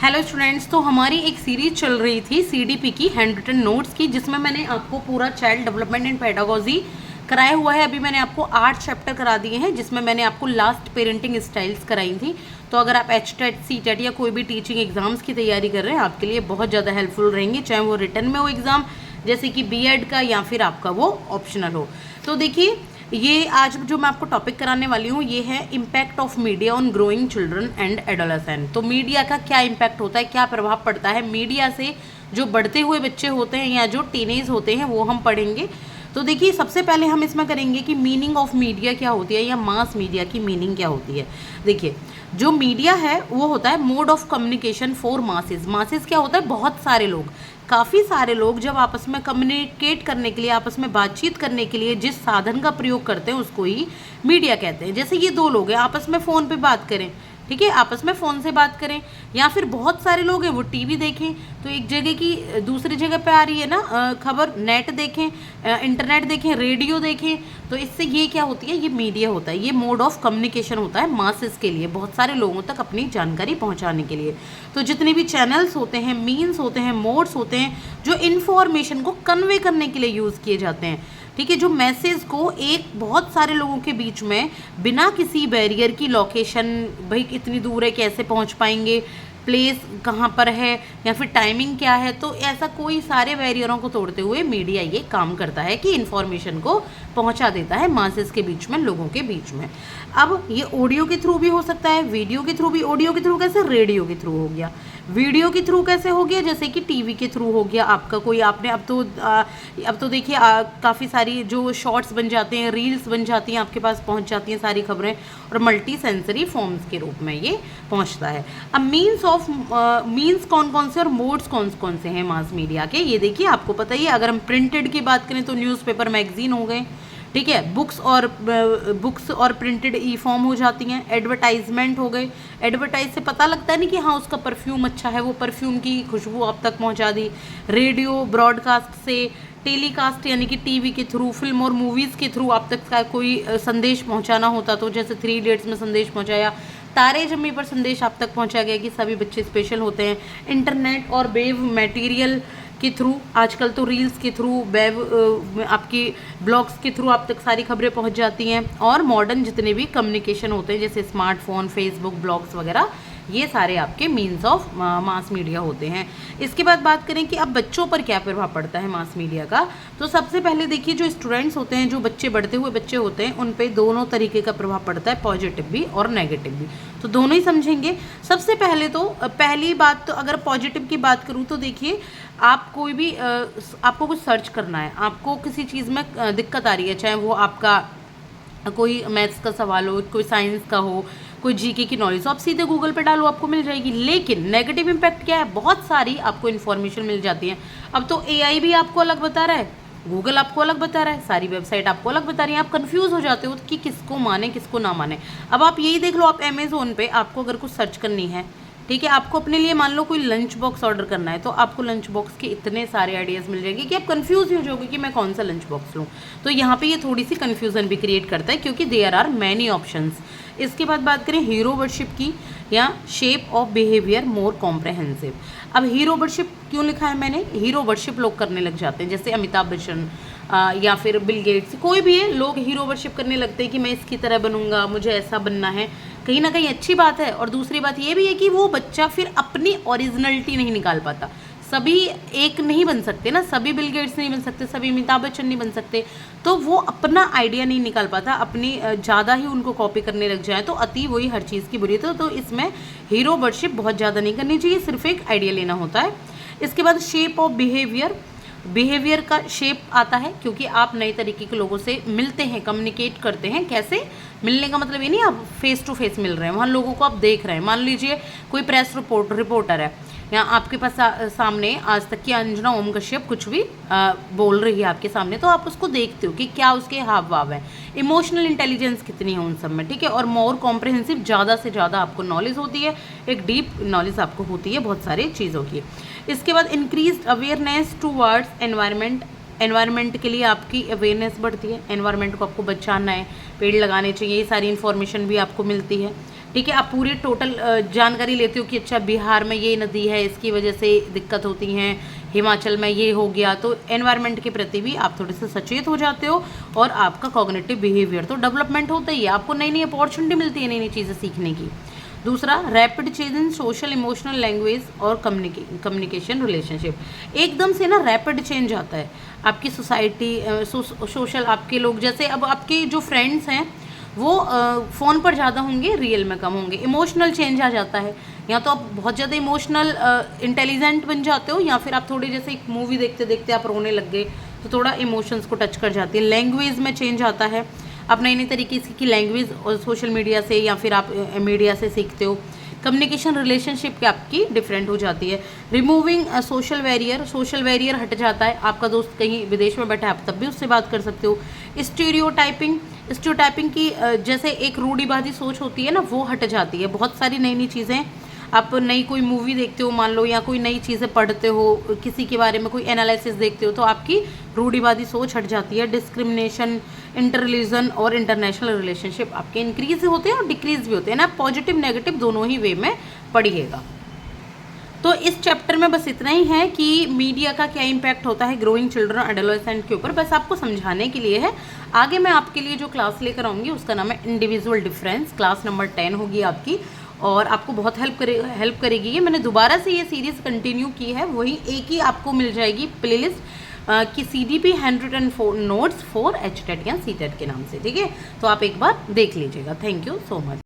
Hello students, तो हमारी एक सीरीज चल रही थी सीडीपी की हैंड रिटन नोट्स की, जिसमें मैंने आपको पूरा चाइल्ड डेवलपमेंट एंड पेडागोजी कराया हुआ है। अभी मैंने आपको 8 चैप्टर करा दिए हैं, जिसमें मैंने आपको लास्ट पेरेंटिंग स्टाइल्स कराई थी। तो अगर आप HTET, CTET या कोई भी टीचिंग एग्जाम्स की तैयारी कर रहे हैं, आपके लिए बहुत ज़्यादा हेल्पफुल रहेंगे, चाहे वो रिटन में हो एग्ज़ाम जैसे कि BEd का या फिर आपका वो ऑप्शनल हो। तो देखिए, ये आज जो मैं आपको टॉपिक कराने वाली हूँ ये है impact of media on growing children and adolescent. तो मीडिया का क्या इम्पैक्ट होता है, क्या प्रभाव पड़ता है मीडिया से जो बढ़ते हुए बच्चे होते हैं या जो टीनेज होते हैं, वो हम पढ़ेंगे। तो देखिए, सबसे पहले हम इसमें करेंगे कि मीनिंग ऑफ मीडिया क्या होती है या मास मीडिया की मीनिंग क्या होती है। देखिए, जो मीडिया है वो होता है mode of communication for masses. Masses क्या होता है? बहुत सारे लोग, काफ़ी सारे लोग जब आपस में कम्युनिकेट करने के लिए, आपस में बातचीत करने के लिए जिस साधन का प्रयोग करते हैं उसको ही मीडिया कहते हैं। जैसे ये दो लोग हैं, आपस में फ़ोन पे बात करें, ठीक है, आपस में फ़ोन से बात करें, या फिर बहुत सारे लोग हैं वो टीवी देखें, तो एक जगह की दूसरी जगह पे आ रही है ना खबर, नेट देखें, इंटरनेट देखें, रेडियो देखें, तो इससे ये क्या होती है? ये मीडिया होता है, ये मोड ऑफ कम्युनिकेशन होता है मासेस के लिए, बहुत सारे लोगों तक अपनी जानकारी पहुंचाने के लिए। तो जितने भी चैनल्स होते हैं, मीन्स होते हैं, मोड्स होते हैं, जो इन्फॉर्मेशन को कन्वे करने के लिए यूज़ किए जाते हैं, ठीक है, जो मैसेज को एक बहुत सारे लोगों के बीच में बिना किसी बैरियर की, लोकेशन भाई कितनी दूर है, कैसे पहुंच पाएंगे, प्लेस कहाँ पर है, या फिर टाइमिंग क्या है, तो ऐसा कोई सारे बैरियरों को तोड़ते हुए मीडिया ये काम करता है कि इन्फॉर्मेशन को पहुंचा देता है मासेस के बीच में, लोगों के बीच में। अब ये ऑडियो के थ्रू भी हो सकता है, वीडियो के थ्रू भी। ऑडियो के थ्रू कैसे? रेडियो के थ्रू हो गया। वीडियो के थ्रू कैसे हो गया? जैसे कि टीवी के थ्रू हो गया आपका कोई, आपने अब तो देखिए काफ़ी सारी जो शॉर्ट्स बन जाते हैं, रील्स बन जाती हैं, आपके पास पहुंच जाती हैं सारी खबरें, और मल्टी सेंसरी फॉर्म्स के रूप में ये पहुंचता है। अब मीन्स कौन कौन से और मोड्स कौन कौन से हैं मास मीडिया के, ये देखिए आपको पता ही है। अगर हम प्रिंटेड की बात करें तो न्यूज़पेपर, मैगजीन हो गए, ठीक है, बुक्स और प्रिंटेड ई फॉर्म हो जाती हैं। एडवर्टाइजमेंट हो गए, एडवर्टाइज से पता लगता है नहीं कि हाँ उसका परफ्यूम अच्छा है, वो परफ्यूम की खुशबू आप तक पहुंचा दी। रेडियो ब्रॉडकास्ट से, टेलीकास्ट यानी कि टीवी के थ्रू, फिल्म और मूवीज़ के थ्रू आप तक का कोई संदेश पहुंचाना होता, तो जैसे 3 इडियट्स में संदेश पहुंचाया, तारे जमी पर संदेश आप तक पहुंचा गया कि सभी बच्चे स्पेशल होते हैं। इंटरनेट और वेब मटेरियल के थ्रू, आजकल तो रील्स के थ्रू, वेब आपकी ब्लॉग्स के थ्रू आप तक सारी खबरें पहुंच जाती हैं। और मॉडर्न जितने भी कम्युनिकेशन होते हैं जैसे स्मार्टफोन, फेसबुक, ब्लॉग्स वगैरह, ये सारे आपके मीन्स ऑफ मास मीडिया होते हैं। इसके बाद बात करें कि अब बच्चों पर क्या प्रभाव पड़ता है मास मीडिया का, तो सबसे पहले देखिए, जो स्टूडेंट्स होते हैं, जो बच्चे, बढ़ते हुए बच्चे होते हैं, उन पे दोनों तरीके का प्रभाव पड़ता है, पॉजिटिव भी और नेगेटिव भी। तो दोनों ही समझेंगे। सबसे पहले तो पहली बात, तो अगर पॉजिटिव की बात करूँ तो देखिए, आप कोई भी आपको कुछ सर्च करना है, आपको किसी चीज़ में दिक्कत आ रही है, चाहे वो आपका कोई मैथ्स का सवाल हो, कोई साइंस का हो, कोई जीके की नॉलेज हो, आप सीधे गूगल पे डालो, आपको मिल जाएगी। लेकिन नेगेटिव इम्पैक्ट क्या है? बहुत सारी आपको इन्फॉर्मेशन मिल जाती है। अब तो AI भी आपको अलग बता रहा है, गूगल आपको अलग बता रहा है, सारी वेबसाइट आपको अलग बता रही है, आप कंफ्यूज हो जाते हो कि किसको माने किसको ना माने। अब आप यही देख लो, आप अमेज़ोन पे आपको अगर कुछ सर्च करनी है, ठीक है, आपको अपने लिए मान लो कोई लंच बॉक्स ऑर्डर करना है, तो आपको लंच बॉक्स के इतने सारे आइडियाज़ मिल जाएंगे कि आप कंफ्यूज ही हो जाओगे कि मैं कौन सा लंच बॉक्स लूँ। तो यहाँ पे ये थोड़ी सी कन्फ्यूज़न भी क्रिएट करता है, क्योंकि देयर आर मैनी ऑप्शंस। इसके बाद बात करें हीरो वर्शिप की, या shape of behaviour more comprehensive. अब हीरो वर्शिप क्यों लिखा है मैंने? हीरो वर्शिप लोग करने लग जाते हैं, जैसे अमिताभ बच्चन या फिर बिल गेट्स, कोई भी है, लोग हीरो वर्शिप करने लगते हैं कि मैं इसकी तरह बनूंगा, मुझे ऐसा बनना है। कहीं ना कहीं अच्छी बात है, और दूसरी बात ये भी है कि वो बच्चा फिर अपनी ओरिजिनलिटी नहीं निकाल पाता। सभी एक नहीं बन सकते ना, सभी बिल गेट्स नहीं बन सकते, सभी अमिताभ बच्चन नहीं बन सकते, तो वो अपना आइडिया नहीं निकाल पाता, अपनी ज़्यादा ही उनको कॉपी करने लग जाए तो अति वही हर चीज़ की बुरी। तो इसमें हीरो वर्शिप बहुत ज़्यादा नहीं करनी चाहिए, सिर्फ एक आइडिया लेना होता है। इसके बाद शेप ऑफ बिहेवियर, बिहेवियर का शेप आता है क्योंकि आप नए तरीके के लोगों से मिलते हैं, कम्युनिकेट करते हैं। कैसे मिलने का मतलब ये नहीं आप फेस टू फेस मिल रहे हैं, वहाँ लोगों को आप देख रहे हैं। मान लीजिए कोई प्रेस रिपोर्टर है, या आपके पास सामने आज तक की अंजना ओम कश्यप कुछ भी बोल रही है आपके सामने, तो आप उसको देखते हो कि क्या उसके हाव भाव है, इमोशनल इंटेलिजेंस कितनी है उन सब में, ठीक है। और मोर कॉम्प्रहेंसिव, ज़्यादा से ज़्यादा आपको नॉलेज होती है, एक डीप नॉलेज आपको होती है बहुत सारी चीज़ों की। इसके बाद increase awareness towards environment, environment के लिए आपकी अवेयरनेस बढ़ती है, एनवायरनमेंट को आपको बचाना है, पेड़ लगाने चाहिए, ये सारी इन्फॉर्मेशन भी आपको मिलती है। ठीक है, आप पूरी टोटल जानकारी लेते हो कि अच्छा बिहार में ये नदी है, इसकी वजह से दिक्कत होती हैं, हिमाचल में ये हो गया, तो एनवायरनमेंट के प्रति भी आप थोड़े से सचेत हो जाते हो और आपका कॉग्निटिव बिहेवियर तो डेवलपमेंट होता ही है, आपको नई नई अपॉर्चुनिटी मिलती है नई नई चीज़ें सीखने की। दूसरा, rapid change in social emotional language और कम्युनिकेशन रिलेशनशिप, एकदम से ना रैपिड चेंज आता है आपकी सोसाइटी, सोशल आपके लोग, जैसे अब आपके जो फ्रेंड्स हैं वो फ़ोन पर ज़्यादा होंगे, रियल में कम होंगे, इमोशनल चेंज आ जाता है, या तो आप बहुत ज़्यादा इमोशनल इंटेलिजेंट बन जाते हो, या फिर आप थोड़ी जैसे एक मूवी देखते देखते आप रोने लग गए तो थोड़ा इमोशंस को टच कर जाती है। लैंग्वेज में चेंज आता है, आप नई नई तरीके की लैंग्वेज और सोशल मीडिया से या फिर आप मीडिया से सीखते हो। कम्युनिकेशन रिलेशनशिप की आपकी डिफरेंट हो जाती है। रिमूविंग सोशल बैरियर हट जाता है, आपका दोस्त कहीं विदेश में बैठा है आप तब भी उससे बात कर सकते हो। स्टीरियोटाइपिंग की जैसे एक रूढ़िवादी सोच होती है ना, वो हट जाती है। बहुत सारी नई नई चीज़ें, आप नई कोई मूवी देखते हो मान लो, या कोई नई चीज़ें पढ़ते हो, किसी के बारे में कोई एनालिसिस देखते हो, तो आपकी रूढ़िवादी सोच हट जाती है। डिस्क्रिमिनेशन, इंटर रिलीजन और इंटरनेशनल रिलेशनशिप आपके इंक्रीज होते हैं और डिक्रीज भी होते हैं ना, पॉजिटिव नेगेटिव दोनों ही वे में पढ़िएगा। तो इस चैप्टर में बस इतना ही है कि मीडिया का क्या इम्पैक्ट होता है ग्रोइंग चिल्ड्रन एडोलेसेंट के ऊपर, बस आपको समझाने के लिए है। आगे मैं आपके लिए जो क्लास लेकर आऊँगी उसका नाम है इंडिविजुअल डिफरेंस, क्लास नंबर 10 होगी आपकी, और आपको बहुत हेल्प करेगी ये। मैंने दोबारा से ये सीरीज़ कंटिन्यू की है, वही एक ही आपको मिल जाएगी प्लेलिस्ट कि CDP 104 नोट्स फॉर HTET या CTET के नाम से, ठीक है। तो आप एक बार देख लीजिएगा। Thank you so much.